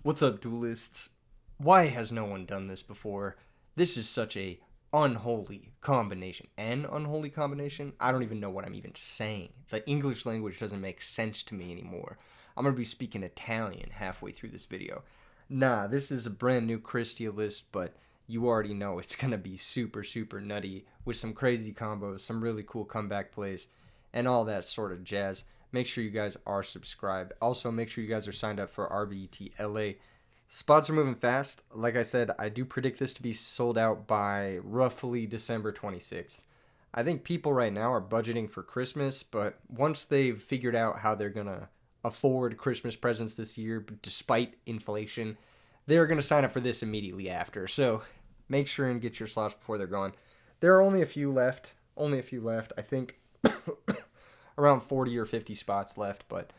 What's up, duelists? Why has no one done this before? This is such a unholy combination. An unholy combination? I don't even know what I'm even saying. The English language doesn't make sense to me anymore. I'm going to be speaking Italian halfway through this video. Nah, this is a brand new Christia list, but you already know it's going to be super, super nutty with some crazy combos, some really cool comeback plays, and all that sort of jazz. Make sure you guys are subscribed. Also, make sure you guys are signed up for RBET LA. Spots are moving fast. Like I said, I do predict this to be sold out by roughly December 26th. I think people right now are budgeting for Christmas, but once they've figured out how they're going to afford Christmas presents this year, despite inflation, they're going to sign up for this immediately after. So make sure and get your slots before they're gone. There are only a few left. Only a few left. I think around 40 or 50 spots left, but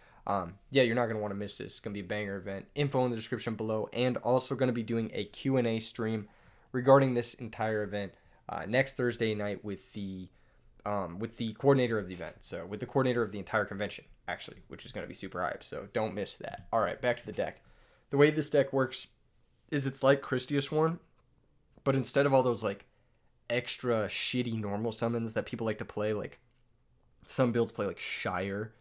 yeah, you're not going to want to miss this. It's going to be a banger event. Info in the description below, and also going to be doing a Q&A stream regarding this entire event next Thursday night with the coordinator of the event. So with the coordinator of the entire convention, actually, which is going to be super hype. So don't miss that. All right, back to the deck. The way this deck works is it's like Kristyasworn, but instead of all those like extra shitty normal summons that people like to play, like some builds play like Shire.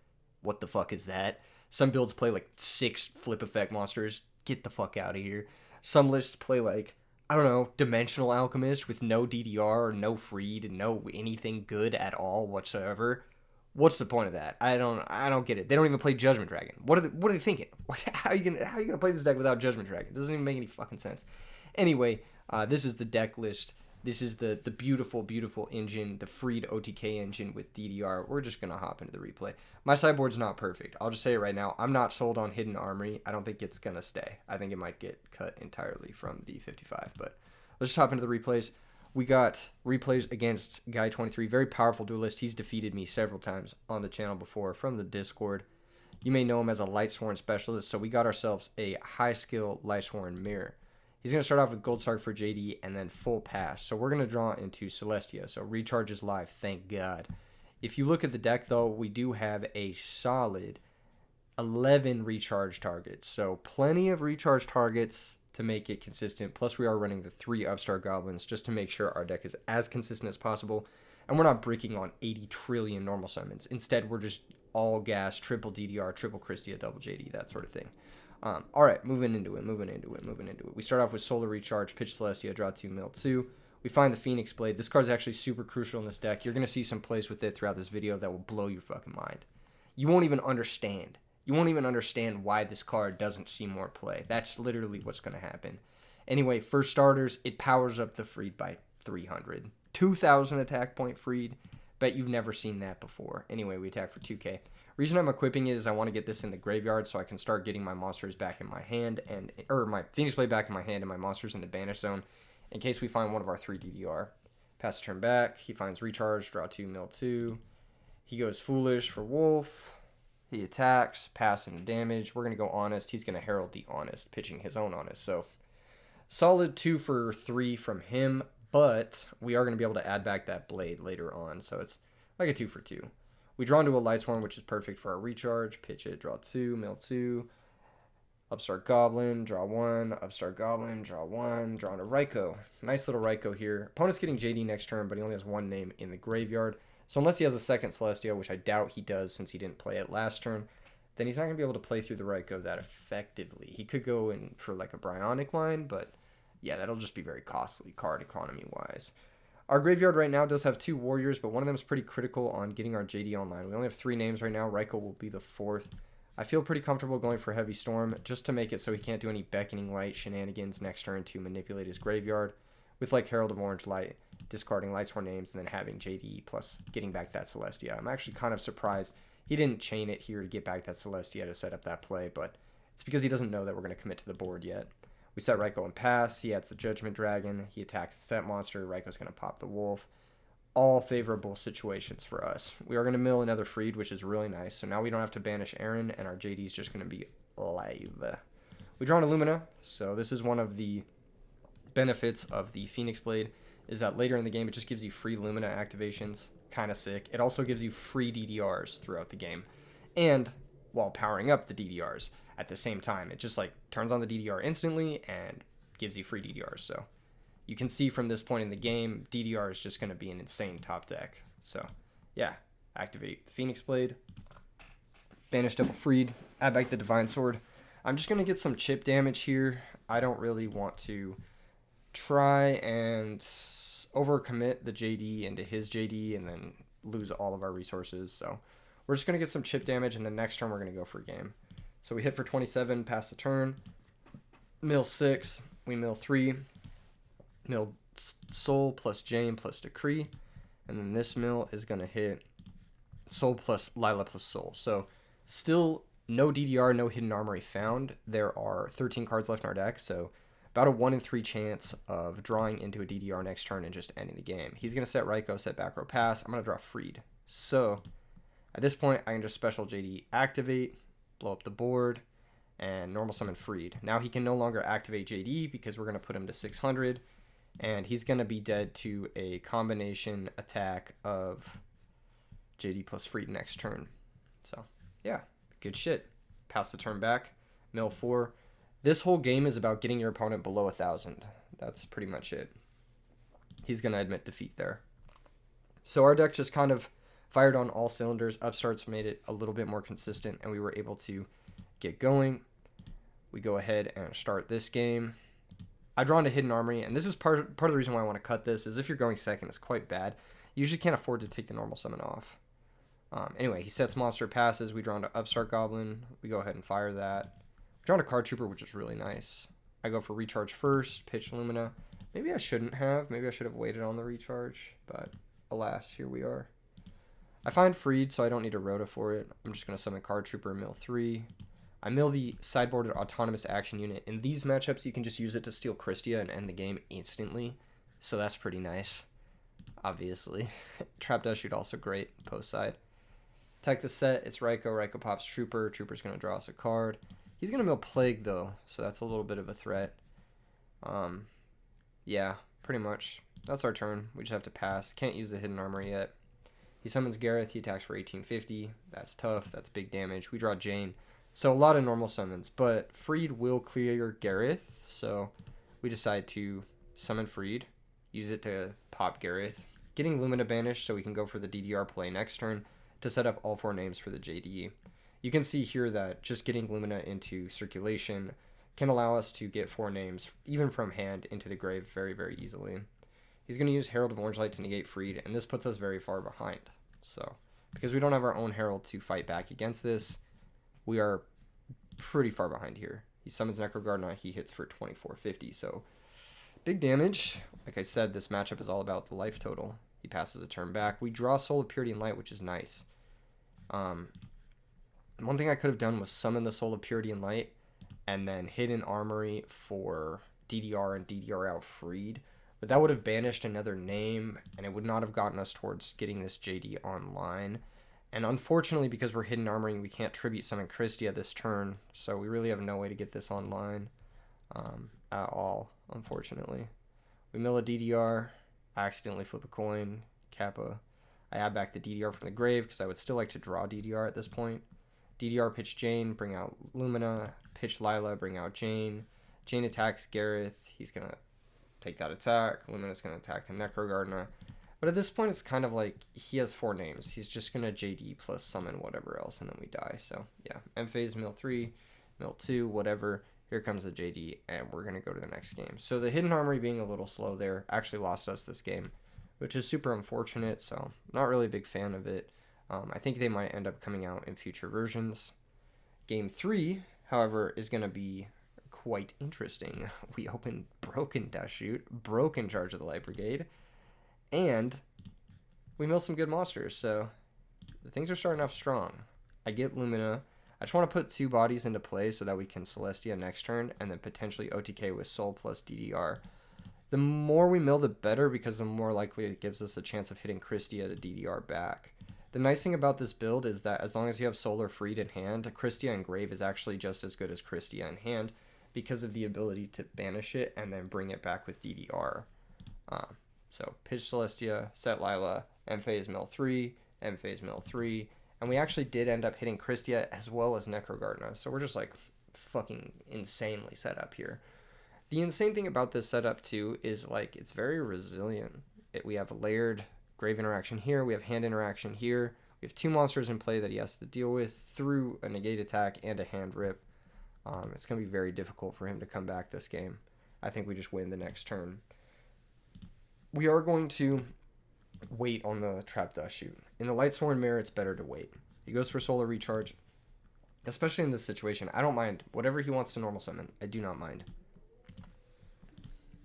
What the fuck is that? Some builds play like 6 flip effect monsters. Get the fuck out of here. Some lists play like, I don't know, Dimensional Alchemist with no DDR or no freed and no anything good at all whatsoever. What's the point of that? I don't get it. They don't even play Judgment Dragon. What are they thinking? How are you gonna play this deck without Judgment Dragon? It doesn't even make any fucking sense. Anyway, this is the deck list. This is the beautiful, beautiful engine, the freed OTK engine with DDR. We're just going to hop into the replay. My sideboard's not perfect. I'll just say it right now. I'm not sold on Hidden Armory. I don't think it's going to stay. I think it might get cut entirely from the 55. But let's just hop into the replays. We got replays against Guy23. Very powerful duelist. He's defeated me several times on the channel before from the Discord. You may know him as a Lightsworn specialist. So we got ourselves a high skill Lightsworn mirror. He's going to start off with Gold Sark for JD and then full pass. So we're going to draw into Celestia. So recharge is live, thank God. If you look at the deck, though, we do have a solid 11 recharge targets. So plenty of recharge targets to make it consistent. Plus, we are running the 3 Upstart Goblins just to make sure our deck is as consistent as possible. And we're not bricking on 80 trillion normal summons. Instead, we're just all gas, triple DDR, triple Christia, double JD, that sort of thing. All right, moving into it. We start off with Solar Recharge, pitch Celestia, draw 2, mill 2. We find the Phoenix Blade. This card is actually super crucial in this deck. You're going to see some plays with it throughout this video that will blow your fucking mind. You won't even understand. You won't even understand why this card doesn't see more play. That's literally what's going to happen. Anyway, for starters, it powers up the Freed by 300. 2,000 attack point Freed. Bet you've never seen that before. Anyway, we attack for 2k. Reason I'm equipping it is I want to get this in the graveyard so I can start getting my monsters back in my hand, or my Phoenix Blade back in my hand and my monsters in the banish zone in case we find one of our 3 DDR. Pass the turn back. He finds recharge, draw 2, mill 2. He goes Foolish for Wolf. He attacks, pass into damage. We're going to go Honest. He's going to Herald the Honest, pitching his own Honest. So solid 2 for 3 from him, but we are going to be able to add back that Blade later on. So it's like a 2 for 2. We draw into a Lightsworn, which is perfect for our recharge. Pitch it, draw 2, mill 2. Upstart Goblin, draw 1. Upstart Goblin, draw 1. Draw into Raikou. Nice little Raikou here. Opponent's getting JD next turn, but he only has 1 name in the graveyard. So unless he has a second Celestia, which I doubt he does since he didn't play it last turn, then he's not going to be able to play through the Raikou that effectively. He could go in for like a Bryonic line, but yeah, that'll just be very costly card economy-wise. Our graveyard right now does have 2 warriors, but one of them is pretty critical on getting our JD online. We only have 3 names right now. Raikou will be the 4th. I feel pretty comfortable going for Heavy Storm just to make it so he can't do any Beckoning Light shenanigans next turn to manipulate his graveyard with like Herald of Orange Light, discarding Lightsworn names, and then having JD plus getting back that Celestia. I'm actually kind of surprised he didn't chain it here to get back that Celestia to set up that play, but it's because he doesn't know that we're going to commit to the board yet. We set Raikou and pass. He adds the Judgment Dragon. He attacks the set monster. Raikou's going to pop the Wolf. All favorable situations for us. We are going to mill another Freed, which is really nice. So now we don't have to banish Aaron, and our JD is just going to be live. We draw an Illumina. So this is one of the benefits of the Phoenix Blade, is that later in the game it just gives you free Lumina activations. Kind of sick. It also gives you free DDRs throughout the game. And while powering up the DDRs. at the same time. It just like turns on the DDR instantly and gives you free DDRs. So you can see from this point in the game, DDR is just going to be an insane top deck. So yeah, activate Phoenix Blade, banish double freed, add back the Divine Sword. I'm just going to get some chip damage here. I don't really want to try and overcommit the JD into his JD and then lose all of our resources. So we're just going to get some chip damage, and the next turn we're going to go for a game. So we hit for 27, pass the turn, mill 6, we mill 3, mill Soul plus Jane plus Decree, and then this mill is going to hit Soul plus Lila plus Soul. So still no DDR, no hidden armory found. There are 13 cards left in our deck, so about a 1 in 3 chance of drawing into a DDR next turn and just ending the game. He's going to set Raikou, set back row pass. I'm going to draw Freed. So at this point, I can just special JD activate, blow up the board, and normal summon Freed. Now he can no longer activate JD because we're going to put him to 600, and he's going to be dead to a combination attack of JD plus Freed next turn. So yeah, good shit. Pass the turn back, mill 4. This whole game is about getting your opponent below 1,000. That's pretty much it. He's going to admit defeat there. So our deck just kind of fired on all cylinders. Upstarts made it a little bit more consistent, and we were able to get going. We go ahead and start this game. I draw into Hidden Armory, and this is part of the reason why I want to cut this, is if you're going second, it's quite bad. You usually can't afford to take the normal summon off. Anyway, he sets monster passes. We draw into Upstart Goblin. We go ahead and fire that. Draw into Card Trooper, which is really nice. I go for recharge first, pitch Lumina. Maybe I shouldn't have. Maybe I should have waited on the recharge, but alas, here we are. I find Freed, so I don't need a Rhoda for it. I'm just going to summon Card Trooper, mill 3. I mill the sideboarded autonomous action unit. In these matchups, you can just use it to steal Krystia and end the game instantly, so that's pretty nice, obviously. Trap Dust Shoot, also great, post side. Attack the set, it's Raikou. Raikou pops Trooper. Trooper's going to draw us a card. He's going to mill Plague, though, so that's a little bit of a threat. Yeah, pretty much. That's our turn. We just have to pass. Can't use the Hidden Armor yet. He summons Gareth. He attacks for 1850. That's tough. That's big damage. We draw Jane. So a lot of normal summons, but Freed will clear Gareth, so we decide to summon Freed, use it to pop Gareth, getting Lumina banished so we can go for the DDR play next turn to set up all 4 names for the JD. You can see here that just getting Lumina into circulation can allow us to get 4 names, even from hand, into the grave very, very easily. He's going to use Herald of Orange Light to negate Freed, and this puts us very far behind. So, because we don't have our own Herald to fight back against this, we are pretty far behind here. He summons Necrogardna, he hits for 2450, so big damage. Like I said, this matchup is all about the life total. He passes a turn back. We draw Soul of Purity and Light, which is nice. One thing I could have done was summon the Soul of Purity and Light and then Hidden Armory for DDR and DDR out Freed, but that would have banished another name, and it would not have gotten us towards getting this JD online. And unfortunately, because we're Hidden Armoring, we can't Tribute Summon Krystia this turn, so we really have no way to get this online at all, unfortunately. We mill a DDR, I accidentally flip a coin, Kappa. I add back the DDR from the grave because I would still like to draw DDR at this point. DDR pitch Jane, bring out Lumina, pitch Lila, bring out Jane. Jane attacks Gareth, he's going to take that attack, Lumina's going to attack the Necrogardna. But at this point, it's kind of like he has 4 names. He's just going to JD plus summon whatever else, and then we die. So, yeah. End phase, mill 3, mill 2, whatever. Here comes the JD, and we're going to go to the next game. So, the Hidden Armory being a little slow there actually lost us this game, which is super unfortunate. So, not really a big fan of it. I think they might end up coming out in future versions. Game 3, however, is going to be quite interesting. We open Broken Dust Shoot, Broken Charge of the Light Brigade, and we mill some good monsters, so things are starting off strong. I get Lumina. I just want to put 2 bodies into play so that we can Celestia next turn, and then potentially OTK with Soul plus DDR. The more we mill, the better, because the more likely it gives us a chance of hitting Krystia to DDR back. The nice thing about this build is that as long as you have Solar Freed in hand, Krystia in Grave is actually just as good as Krystia in hand because of the ability to banish it and then bring it back with DDR. So pitch Celestia, set Lila, end phase mill 3, end phase mill 3, and we actually did end up hitting Krystia as well as Necrogardna. So we're just like fucking insanely set up here. The insane thing about this setup too is like it's very resilient. We have a layered grave interaction here. We have hand interaction here. We have 2 monsters in play that he has to deal with through a negate attack and a hand rip. It's going to be very difficult for him to come back this game. I think we just win the next turn. We are going to wait on the Trap Dust Shoot. In the Lightsworn Mirror, it's better to wait. He goes for Solar Recharge. Especially in this situation, I don't mind. Whatever he wants to normal summon, I do not mind.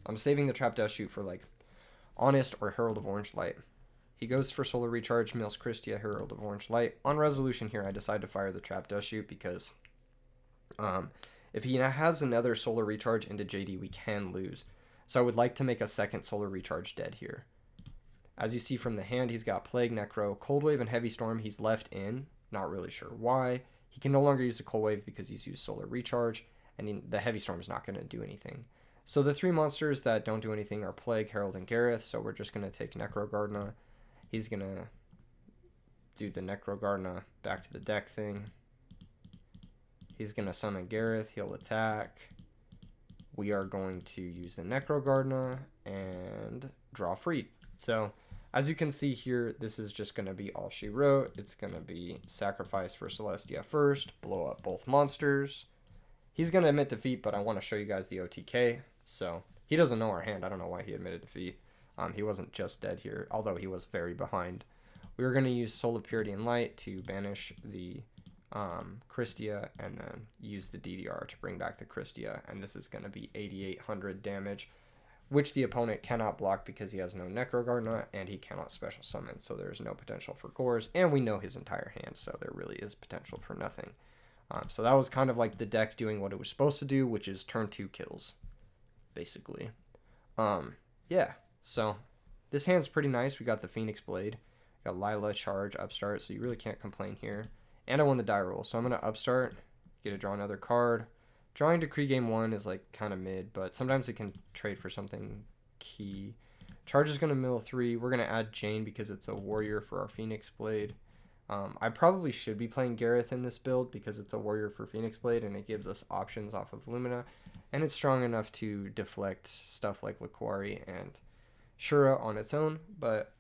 I'm saving the Trap Dust Shoot for like Honest or Herald of Orange Light. He goes for Solar Recharge, mills Kristya, Herald of Orange Light. On resolution here, I decide to fire the Trap Dust Shoot because if he has another Solar Recharge into JD, we can lose. So I would like to make a second Solar Recharge dead here. As you see from the hand, he's got Plague, Necro, Cold Wave, and Heavy Storm. He's left in. Not really sure why. He can no longer use the Cold Wave because he's used Solar Recharge, and the Heavy Storm is not going to do anything. So the 3 monsters that don't do anything are Plague, Herald, and Gareth, so we're just going to take Necro Gardener. He's going to do the Necro Gardener back to the deck thing. He's going to summon Gareth. He'll attack. We are going to use the Necro Gardener and draw Freed. So as you can see here, this is just going to be all she wrote. It's going to be sacrifice for Celestia first, blow up both monsters. He's going to admit defeat, but I want to show you guys the OTK. So he doesn't know our hand. I don't know why he admitted defeat. He wasn't just dead here, although he was very behind. We were going to use Soul of Purity and Light to banish the Kristya and then use the DDR to bring back the Kristya. And this is going to be 8,800 damage, which the opponent cannot block because he has no Necro Gardener and he cannot special summon. So there's no potential for Gores. And we know his entire hand, so there really is potential for nothing. So that was kind of like the deck doing what it was supposed to do, which is turn 2 kills, basically. Yeah, so this hand's pretty nice. We got the Phoenix Blade, got Lila, Charge, Upstart, so you really can't complain here. And I won the die roll, so I'm going to Upstart, get to draw another card. Drawing Decree game 1 is like kind of mid, but sometimes it can trade for something key. Charge is going to mill 3. We're going to add Jane because it's a warrior for our Phoenix Blade. I probably should be playing Gareth in this build because it's a warrior for Phoenix Blade and it gives us options off of Lumina. And it's strong enough to deflect stuff like Laquari and Shura on its own. But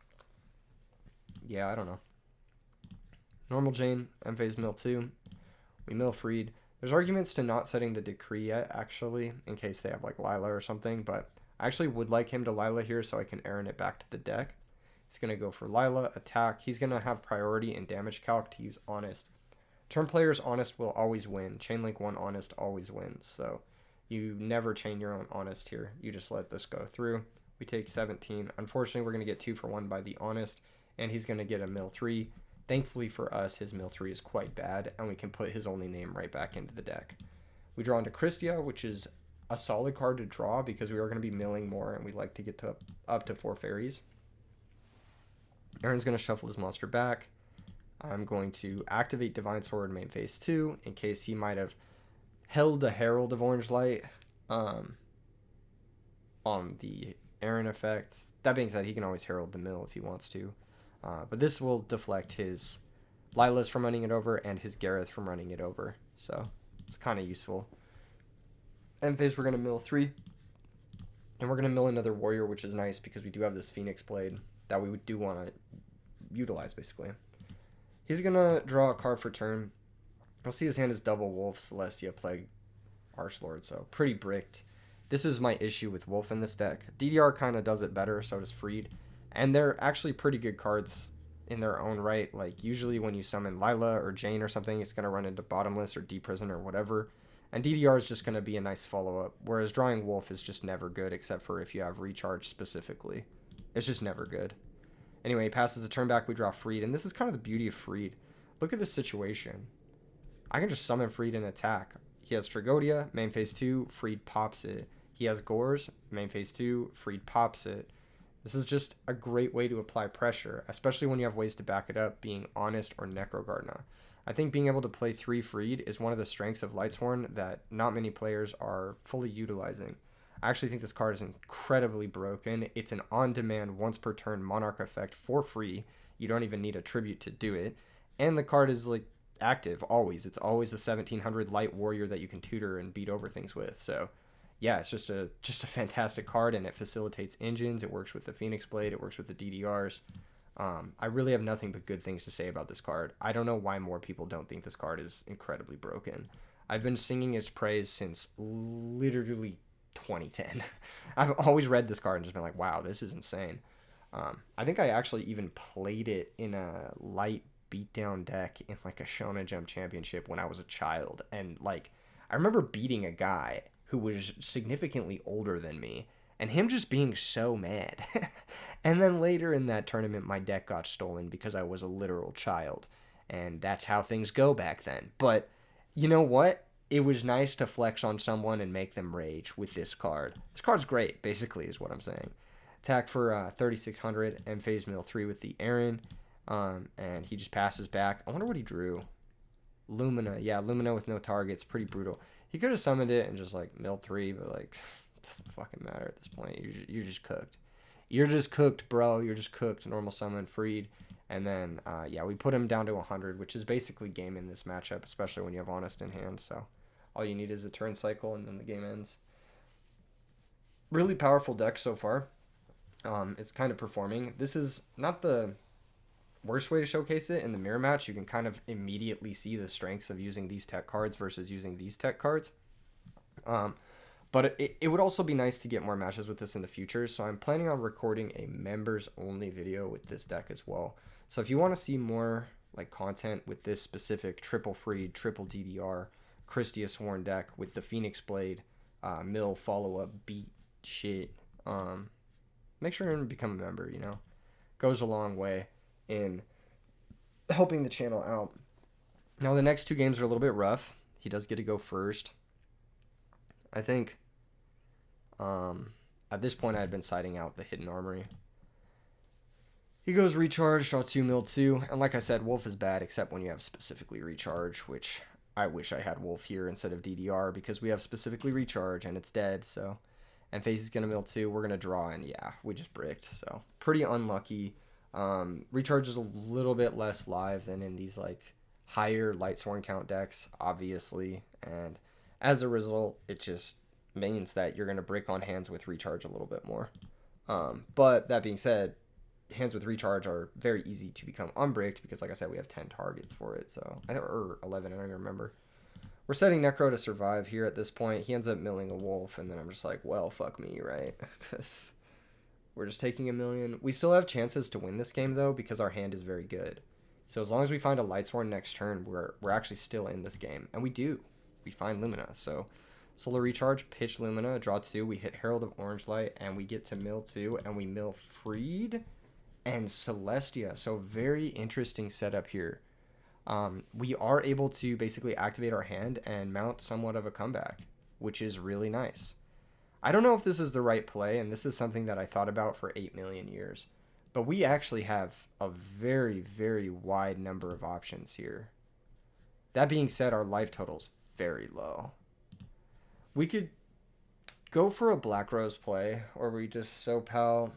yeah, I don't know. Normal Jane, M-Phase mill 2. We mill Freed. There's arguments to not setting the Decree yet, actually, in case they have like Lila or something. But I actually would like him to Lila here so I can Aaron it back to the deck. He's going to go for Lila, attack. He's going to have priority in damage calc to use Honest. Turn players Honest will always win. Chainlink 1 Honest always wins. So you never chain your own Honest here. You just let this go through. We take 17. Unfortunately, we're going to get 2 for 1 by the Honest. And he's going to get a mill 3. Thankfully for us, his mill 3 is quite bad. And we can put his only name right back into the deck. We draw into Kristya, which is a solid card to draw because we are going to be milling more. And we like to get to up to 4 fairies. Aaron's going to shuffle his monster back. I'm going to activate Divine Sword main phase 2 in case he might have held a Herald of Orange Light on the Aaron effect. That being said, he can always Herald the mill if he wants to. But this will deflect his Lilas from running it over and his Gareth from running it over. So it's kind of useful. End phase, we're going to mill 3. And we're going to mill another warrior, which is nice because we do have this Phoenix Blade that we do want to utilize, basically. He's going to draw a card for turn. You'll see his hand is double Wolf, Celestia, Plague, Archlord, so pretty bricked. This is my issue with Wolf in this deck. DDR kind of does it better, so does Freed. And they're actually pretty good cards in their own right. Like, usually when you summon Lila or Jane or something, it's going to run into Bottomless or Deep Prison or whatever. And DDR is just going to be a nice follow-up, whereas drawing Wolf is just never good, except for if you have Recharge specifically. It's just never good. Anyway, he passes a turn back, we draw Freed, and this is kind of the beauty of Freed. Look at this situation. I can just summon Freed and attack. He has Tragodia, main phase 2, Freed pops it. He has Gores, main phase 2, Freed pops it. This is just a great way to apply pressure, especially when you have ways to back it up, being Honest or Necro Gardener. I think being able to play 3 Freed is one of the strengths of Lightsworn that not many players are fully utilizing. I actually think this card is incredibly broken. It's an on-demand, once-per-turn Monarch effect for free. You don't even need a tribute to do it. And the card is, like, active always. It's always a 1700 light warrior that you can tutor and beat over things with. So yeah, it's just a fantastic card, and it facilitates engines. It works with the Phoenix Blade. It works with the DDRs. I really have nothing but good things to say about this card. I don't know why more people don't think this card is incredibly broken. I've been singing its praise since literally 2010. I've always read this card and just been like, wow, this is insane. I think I actually even played it in a light beatdown deck in like a Shonen Jump Championship when I was a child. And like, I remember beating a guy who was significantly older than me, and him just being so mad. And then later in that tournament, my deck got stolen because I was a literal child. And that's how things go back then. But you know what? It was nice to flex on someone and make them rage with this card. This card's great, basically, is what I'm saying. Attack for 3,600 and phase mill 3 with the Aaron. And he just passes back. I wonder what he drew. Lumina. Yeah, Lumina with no targets. Pretty brutal. He could have summoned it and just like milled 3, but like, it doesn't fucking matter at this point. You're just cooked. You're just cooked, bro. You're just cooked. Normal summon, freed. And then, yeah, we put him down to 100, which is basically game in this matchup, especially when you have Honest in hand. So all you need is a turn cycle, and then the game ends. Really powerful deck so far. It's kind of performing. This is not the worst way to showcase it. In the mirror match, you can kind of immediately see the strengths of using these tech cards versus using these tech cards. But it would also be nice to get more matches with this in the future. So I'm planning on recording a members only video with this deck as well. So if you want to see more like content with this specific triple freed, triple DDR, Kristyasworn deck with the Phoenix Blade, mill, follow-up, beat, shit, make sure and become a member, you know. Goes a long way in helping the channel out. Now the next two games are a little bit rough. He does get to go first. I think at this point I had been siding out the Hidden Armory. He goes recharge, draw 2, mill 2, and like I said, Wolf is bad except when you have specifically recharge, which I wish I had Wolf here instead of DDR because we have specifically recharge and it's dead, so. And Face is going to mill 2, we're going to draw, and yeah, we just bricked, so. Pretty unlucky. Recharge is a little bit less live than in these like higher Lightsworn count decks, obviously, and as a result, it just means that you're going to brick on hands with recharge a little bit more. But that being said, hands with recharge are very easy to become unbricked because, like I said, we have 10 targets for it. So, or 11, I don't even remember. We're setting Necro to survive here at this point. He ends up milling a Wolf, and then I'm just like, well, fuck me, right? Because we're just taking a million. We still have chances to win this game, though, because our hand is very good. So as long as we find a Lightsworn next turn, we're actually still in this game. And we do. We find Lumina. So Solar Recharge, pitch Lumina, draw 2. We hit Herald of Orange Light, and we get to mill 2, and we mill Freed and Celestia. So very interesting setup here. We are able to basically activate our hand and mount somewhat of a comeback, which is really nice. I don't know if this is the right play, and this is something that I thought about for 8 million years. But we actually have a very, very wide number of options here. That being said, our life total is very low. We could go for a Black Rose play, or we just Sopel,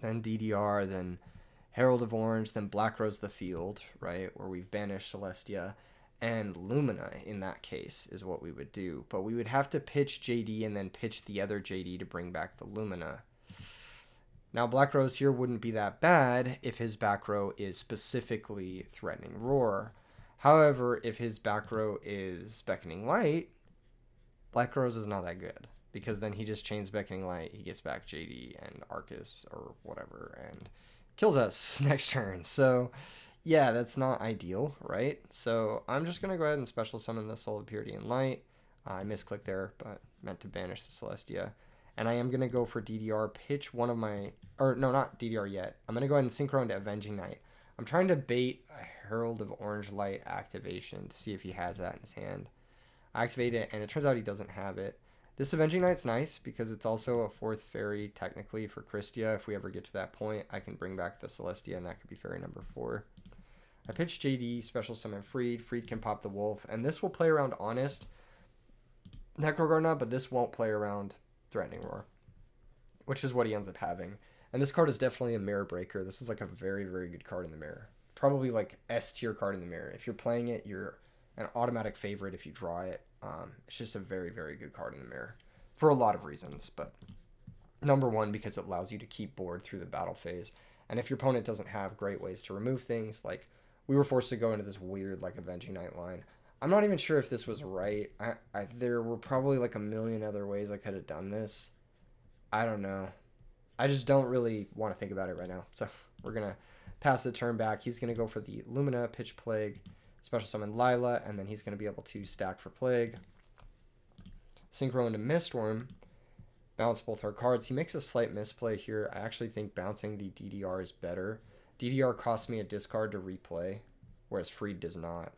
then DDR, then Herald of Orange, then Black Rose the field, right, where we've banished Celestia, and Lumina in that case is what we would do. But we would have to pitch JD and then pitch the other JD to bring back the Lumina. Now, Black Rose here wouldn't be that bad if his back row is specifically Threatening Roar. However, if his back row is Beckoning Light, Black Rose is not that good. Because then he just chains Beckoning Light, he gets back JD and Arcus or whatever, and kills us next turn. So, yeah, that's not ideal, right? So, I'm just going to go ahead and special summon the Soul of Purity and Light. I misclicked there, but meant to banish the Celestia. And I am going to go for DDR, pitch one of my, or no, not DDR yet. I'm going to go ahead and synchro into Avenging Knight. I'm trying to bait a Herald of Orange Light activation to see if he has that in his hand. I activate it, and it turns out he doesn't have it. This Avenging Knight's nice because it's also a 4th fairy technically for Krystia. If we ever get to that point, I can bring back the Celestia, and that could be fairy number 4. I pitch JD, special summon Freed. Freed can pop the Wolf, and this will play around Honest Necrogardna, but this won't play around Threatening Roar, which is what he ends up having. And this card is definitely a mirror breaker. This is like a very, very good card in the mirror. probably like S tier card in the mirror. If you're playing it, you're an automatic favorite if you draw it. It's just a very, very good card in the mirror for a lot of reasons. But number one, because it allows you to keep board through the battle phase. And if your opponent doesn't have great ways to remove things, like we were forced to go into this weird like Avenging Night line. I'm not even sure if this was right. There were probably like a million other ways I could have done this. I don't know. I just don't really want to think about it right now. So we're going to pass the turn back. He's going to go for the Lumina, pitch Plague, special summon Lila, and then he's going to be able to stack for Plague. Synchro into Mistworm. Bounce both our cards. He makes a slight misplay here. I actually think bouncing the DDR is better. DDR costs me a discard to replay, whereas Freed does not.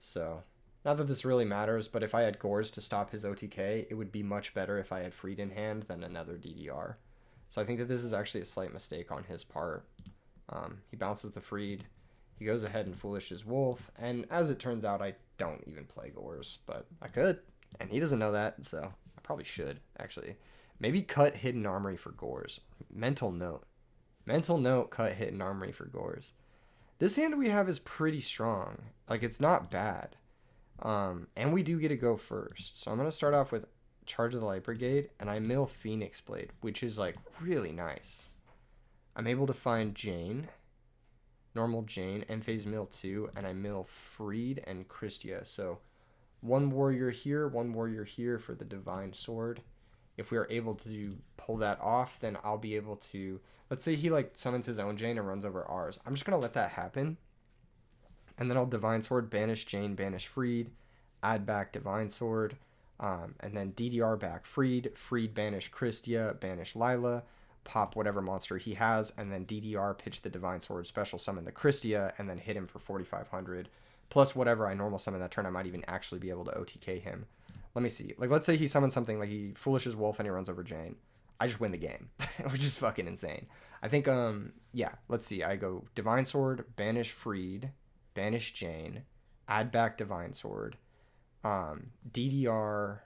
So, not that this really matters, but if I had Gores to stop his OTK, it would be much better if I had Freed in hand than another DDR. So I think that this is actually a slight mistake on his part. He bounces the Freed. He goes ahead and Foolishes Wolf, and as it turns out, I don't even play Gores, but I could, and he doesn't know that, so I probably should, actually. Maybe cut Hidden Armory for Gores. Mental note. Mental note, cut Hidden Armory for Gores. This hand we have is pretty strong. Like, it's not bad. And we do get to go first. So I'm going to start off with Charge of the Light Brigade, and I mill Phoenix Blade, which is, like, really nice. I'm able to find Jane, normal Jane, End-Phase mill 2, and I mill Freed and Krystya. So one warrior here for the Divine Sword. If we are able to pull that off, then I'll be able to... Let's say he like summons his own Jane and runs over ours. I'm just going to let that happen. And then I'll Divine Sword, banish Jane, banish Freed, add back Divine Sword, and then DDR back Freed, Freed banish Krystya, banish Lila, pop whatever monster he has, and then DDR pitch the Divine Sword, special summon the Krystya, and then hit him for 4,500. Plus whatever I normal summon that turn, I might even actually be able to OTK him. Let me see. Like, let's say he summons something like he Foolishes Wolf and he runs over Jane. I just win the game, which is fucking insane. I think, yeah, let's see. I go Divine Sword, banish Freed, banish Jane, add back Divine Sword, DDR.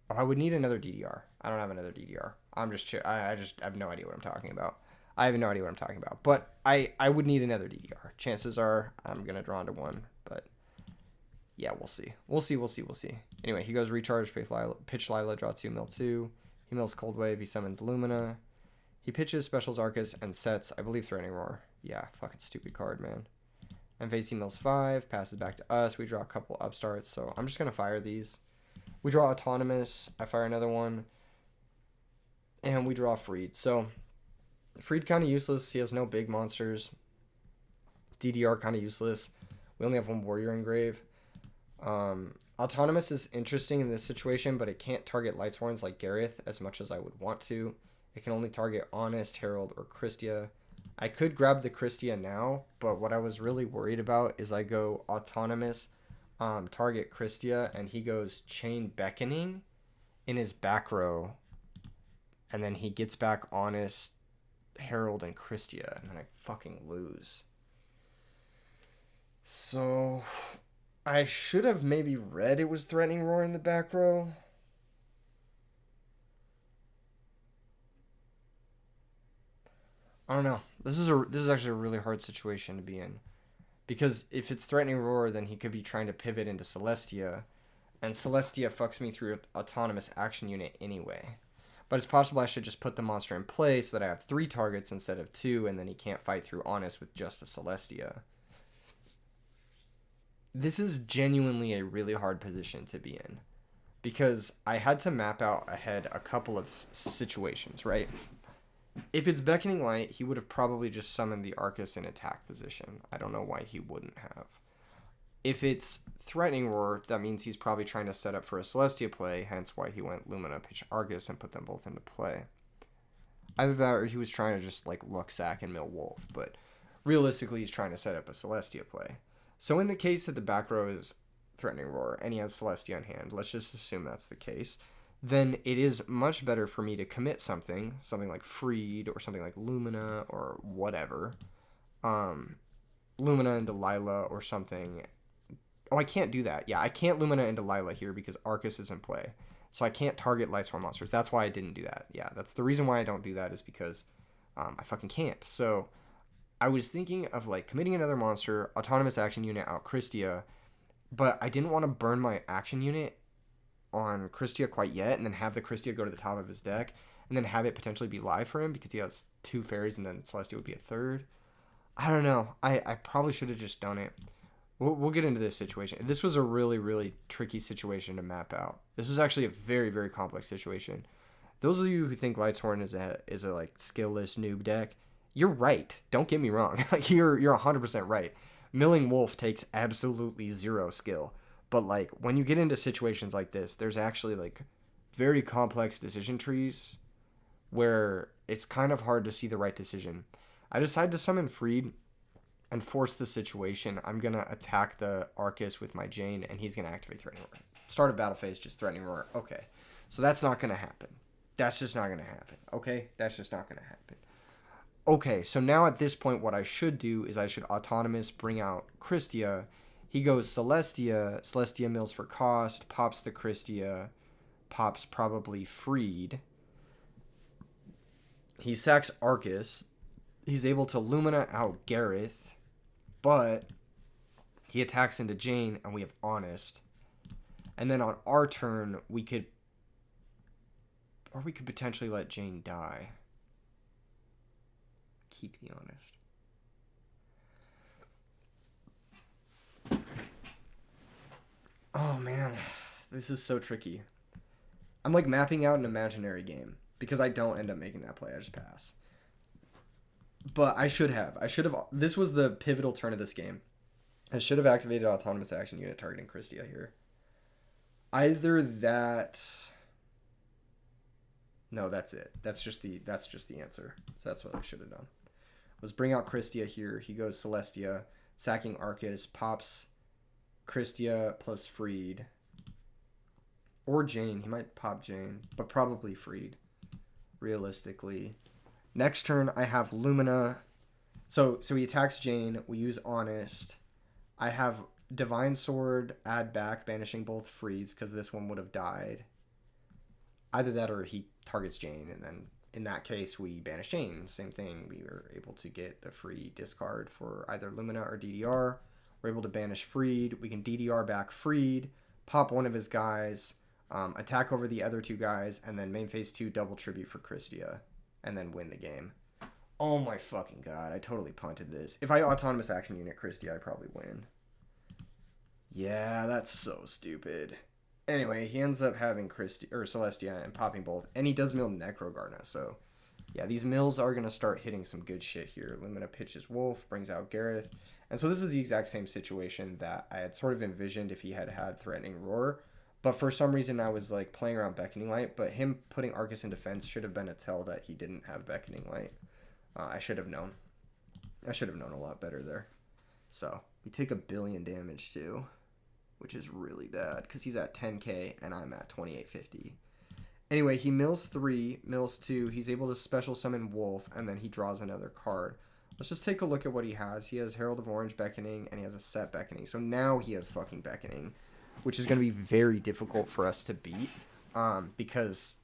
Oh, I would need another DDR. I don't have another DDR. I have no idea what I'm talking about. I have no idea what I'm talking about. But I would need another DDR. Chances are I'm going to draw into one, but yeah, we'll see. We'll see. Anyway, he goes recharge, pitch Lila, draw 2, mill 2. He mills Cold Wave, he summons Lumina. He pitches Specials Arcus and sets, I believe, Threatening Roar. Yeah, fucking stupid card, man. And face he mills 5, passes back to us. We draw a couple upstarts, so I'm just going to fire these. We draw Autonomous, I fire another one. And we draw Freed. So, Freed kind of useless. He has no big monsters. DDR kind of useless. We only have one Warrior Engrave. Autonomous is interesting in this situation, but it can't target Lightsworns like Gareth as much as I would want to. It can only target Honest, Herald, or Krystya. I could grab the Krystya now, but what I was really worried about is I go Autonomous, target Krystya, and he goes Chain Beckoning in his back row, and then he gets back Honest, Herald, and Krystya, and then I fucking lose. So... I should have maybe read it was Threatening Roar in the back row. I don't know. This is actually a really hard situation to be in. Because if it's Threatening Roar, then he could be trying to pivot into Celestia. And Celestia fucks me through Autonomous Action Unit anyway. But it's possible I should just put the monster in play so that I have 3 targets instead of 2, and then he can't fight through Honest with just a Celestia. This is genuinely a really hard position to be in because I had to map out ahead a couple of situations, right? If it's Beckoning Light, he would have probably just summoned the Arcus in attack position. I don't know why he wouldn't have. If it's Threatening Roar, that means he's probably trying to set up for a Celestia play, hence why he went Lumina, pitch Arcus, and put them both into play. Either that or he was trying to just like Luck Sack and mill Wolf, but realistically he's trying to set up a Celestia play. So in the case that the back row is Threatening Roar and he has Celestia in hand, let's just assume that's the case, then it is much better for me to commit something like Freed or something like Lumina or whatever. Lumina into Lila or something. Oh, I can't do that. Yeah, I can't Lumina into Lila here because Arcus is in play. So I can't target Lightsworn monsters. That's why I didn't do that. Yeah, that's the reason why I don't do that is because I fucking can't. So I was thinking of like committing another monster, autonomous action unit out Krystia, but I didn't want to burn my action unit on Krystia quite yet, and then have the Krystia go to the top of his deck, and then have it potentially be live for him because he has 2 fairies, and then Celestia would be a third. I don't know. I probably should have just done it. We'll get into this situation. This was a really, really tricky situation to map out. This was actually a very, very complex situation. Those of you who think Lightsworn is a like skillless noob deck, you're right. Don't get me wrong. Like you're 100% right. Milling Wolf takes absolutely 0 skill. But like when you get into situations like this, there's actually like very complex decision trees where it's kind of hard to see the right decision. I decided to summon Freed and force the situation. I'm going to attack the Arcus with my Jane, and he's going to activate Threatening Roar. Start of battle phase, just Threatening Roar. Okay. So that's not going to happen. That's just not going to happen. Okay? That's just not going to happen. Okay, so now at this point, what I should do is I should Autonomous bring out Krystia. He goes Celestia. Celestia mills for cost, pops the Krystia, pops probably Freed. He sacks Arcus. He's able to Lumina out Gareth, but he attacks into Jane, and we have Honest. And then on our turn, we could potentially let Jane die. Keep the Honest. Oh man, this is so tricky. I'm like mapping out an imaginary game because I don't end up making that play. I just pass. But I should have. This was the pivotal turn of this game. I should have activated Autonomous Action Unit targeting Krystia here. Either that. No, that's it. That's just the answer. So that's what I should have done. Was bring out Krystia here. He goes Celestia, sacking Arcus, pops Krystia plus Freed. Or Jane. He might pop Jane, but probably Freed. Realistically. Next turn, I have Lumina. So he attacks Jane. We use Honest. I have Divine Sword, add back, banishing both Freeds, because this one would have died. Either that or he targets Jane, and then in that case, we banish Jane. Same thing. We were able to get the free discard for either Lumina or DDR. We're able to banish Freed. We can DDR back Freed, pop one of his guys, attack over the other 2 guys, and then main phase 2 double tribute for Krystia. And then win the game. Oh my fucking god, I totally punted this. If I Autonomous Action Unit Krystia, I probably win. Yeah, that's so stupid. Anyway, he ends up having Celestia and popping both. And he does mill Necrogarna, so... Yeah, these mills are going to start hitting some good shit here. Lumina pitches Wolf, brings out Gareth. And so this is the exact same situation that I had sort of envisioned if he had had Threatening Roar. But for some reason, I was like playing around Beckoning Light. But him putting Arcus in defense should have been a tell that he didn't have Beckoning Light. I should have known. I should have known a lot better there. So we take 1 billion damage too, which is really bad because he's at 10k and I'm at 2850. Anyway, he mills 3, mills 2. He's able to special summon Wolf, and then he draws another card. Let's just take a look at what he has. He has Herald of Orange Beckoning, and he has a set Beckoning. So now he has fucking Beckoning, which is going to be very difficult for us to beat because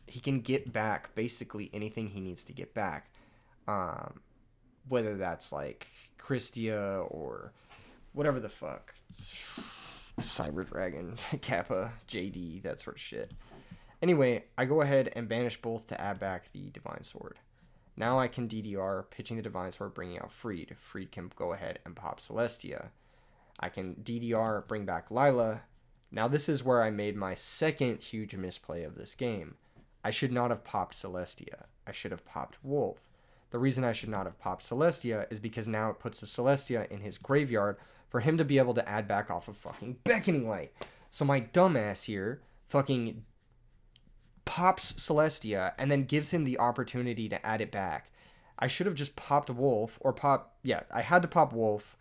he can get back basically anything he needs to get back. Whether that's like Krystia or whatever the fuck. Cyber Dragon, Kappa, JD, that sort of shit. Anyway, I go ahead and banish both to add back the Divine Sword. Now I can DDR, pitching the Divine Sword, bringing out Freed. Freed can go ahead and pop Celestia. I can DDR, bring back Lila. Now this is where I made my second huge misplay of this game. I should not have popped Celestia. I should have popped Wolf. The reason I should not have popped Celestia is because now it puts the Celestia in his graveyard for him to be able to add back off of fucking Beckoning Light. So my dumbass here fucking pops Celestia and then gives him the opportunity to add it back. I should have just popped Wolf I had to pop Wolf,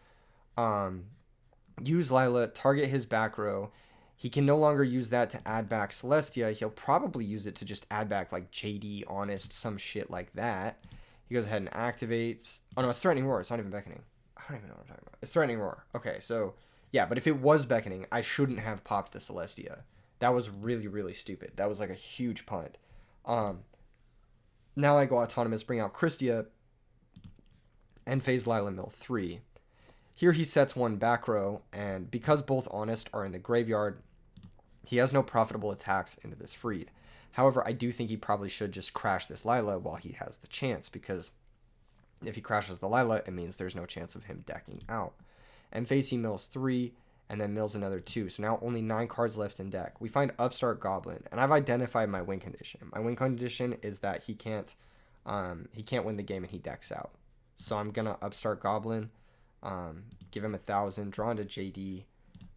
use Lila, target his back row. He can no longer use that to add back Celestia. He'll probably use it to just add back like JD, Honest, some shit like that. He goes ahead and activates. Oh no, it's Threatening Roar. It's not even Beckoning. I don't even know what I'm talking about. It's Threatening Roar. Okay, so yeah, but if it was Beckoning, I shouldn't have popped the Celestia. That was really, really stupid. That was like a huge punt. Now I go Autonomous, bring out Krystia. End phase Lila Mill 3. Here he sets one back row, and because both Honest are in the graveyard, he has no profitable attacks into this Freed. However, I do think he probably should just crash this Lila while he has the chance, because if he crashes the Lila, it means there's no chance of him decking out. And face he mills 3, and then mills another 2. So now only 9 cards left in deck. We find Upstart Goblin, and I've identified my win condition. My win condition is that he can't win the game and he decks out. So I'm gonna Upstart Goblin, give him 1,000, draw into JD.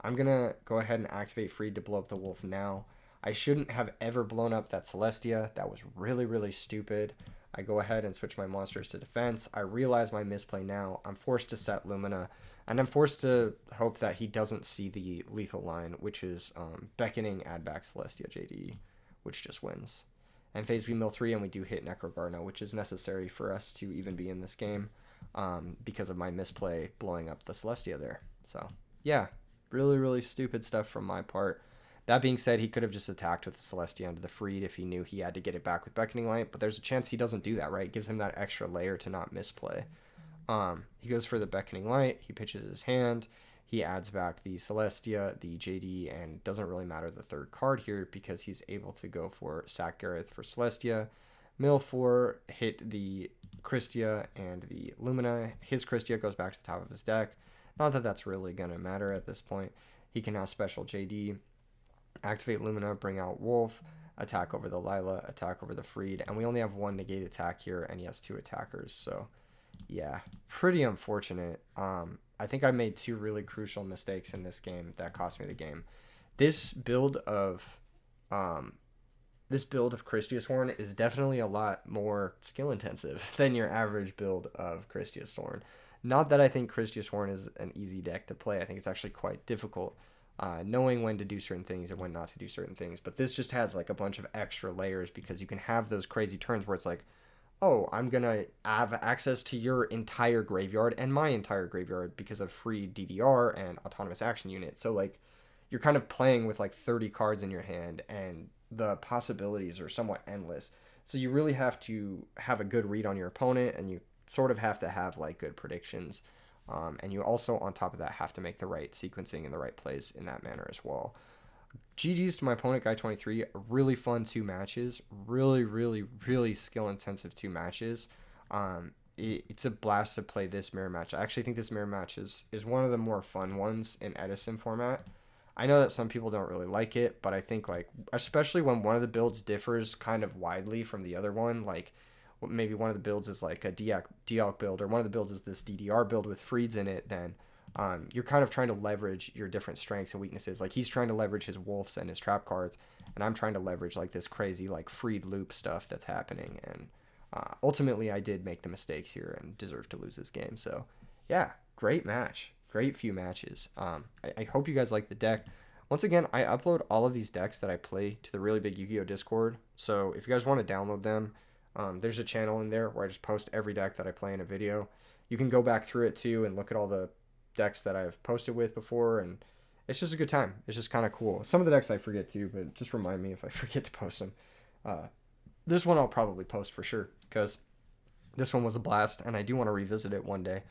I'm gonna go ahead and activate Freed to blow up the wolf now. I shouldn't have ever blown up that Celestia. That was really, really stupid. I go ahead and switch my monsters to defense. I realize my misplay now. I'm forced to set Lumina, and I'm forced to hope that he doesn't see the lethal line, which is beckoning, add back Celestia JD, which just wins. And phase we mill 3, and we do hit Necrogarno, which is necessary for us to even be in this game because of my misplay blowing up the Celestia there. So, yeah, really, really stupid stuff from my part. That being said, he could have just attacked with the Celestia into the Freed if he knew he had to get it back with Beckoning Light, but there's a chance he doesn't do that, right? It gives him that extra layer to not misplay. He goes for the Beckoning Light, he pitches his hand, he adds back the Celestia, the JD, and doesn't really matter the third card here because he's able to go for Sack Gareth for Celestia, mill 4, hit the Kristya and the Lumina. His Kristya goes back to the top of his deck. Not that that's really going to matter at this point. He can now special JD, activate Lumina, bring out Wolf, attack over the Lila, attack over the Freed, and we only have 1 negate attack here, and he has 2 attackers, so yeah, pretty unfortunate. I think I made 2 really crucial mistakes in this game that cost me the game. This build of Kristyasworn is definitely a lot more skill intensive than your average build of Kristyasworn. Not that I think Kristyasworn is an easy deck to play. I think it's actually quite difficult. Knowing when to do certain things and when not to do certain things. But this just has like a bunch of extra layers because you can have those crazy turns where it's like, oh, I'm going to have access to your entire graveyard and my entire graveyard because of free DDR and autonomous action unit. So like you're kind of playing with like 30 cards in your hand and the possibilities are somewhat endless. So you really have to have a good read on your opponent, and you sort of have to have like good predictions. And you also, on top of that, have to make the right sequencing and the right plays in that manner as well. GG's to my opponent, Guy 23. Really fun 2 matches. Really, really, really skill-intensive 2 matches. It's a blast to play this mirror match. I actually think this mirror match is one of the more fun ones in Edison format. I know that some people don't really like it, but I think, like, especially when one of the builds differs kind of widely from the other one, like, maybe one of the builds is like a Dialk build, or one of the builds is this DDR build with Freeds in it, then you're kind of trying to leverage your different strengths and weaknesses. Like he's trying to leverage his wolves and his trap cards, and I'm trying to leverage like this crazy like Freed loop stuff that's happening. And ultimately I did make the mistakes here and deserve to lose this game. So yeah, great match. Great few matches. I hope you guys like the deck. Once again, I upload all of these decks that I play to the Really Big Yu-Gi-Oh Discord. So if you guys want to download them, there's a channel in there where I just post every deck that I play in a video. You can go back through it too and look at all the decks that I've posted with before, and it's just a good time. It's just kind of cool. Some of the decks I forget too, but just remind me if I forget to post them. This one I'll probably post for sure because this one was a blast, and I do want to revisit it one day.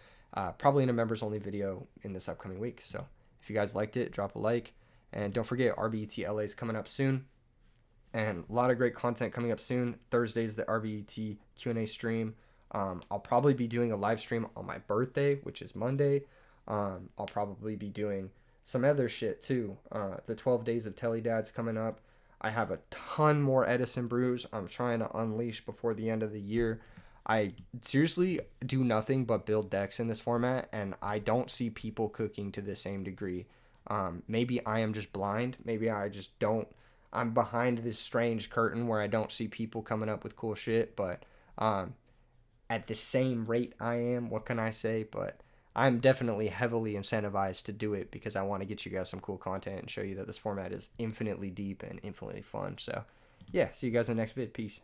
Probably in a members only video in this upcoming week. So if you guys liked it, drop a like, and don't forget RBET LA is coming up soon. And a lot of great content coming up soon. Thursday's the RBET Q&A stream. I'll probably be doing a live stream on my birthday, which is Monday. I'll probably be doing some other shit too. The 12 Days of Tellydads coming up. I have a ton more Edison brews I'm trying to unleash before the end of the year. I seriously do nothing but build decks in this format, and I don't see people cooking to the same degree. Maybe I am just blind. Maybe I just don't. I'm behind this strange curtain where I don't see people coming up with cool shit, but at the same rate I am, what can I say? But I'm definitely heavily incentivized to do it because I want to get you guys some cool content and show you that this format is infinitely deep and infinitely fun. So yeah, see you guys in the next vid. Peace.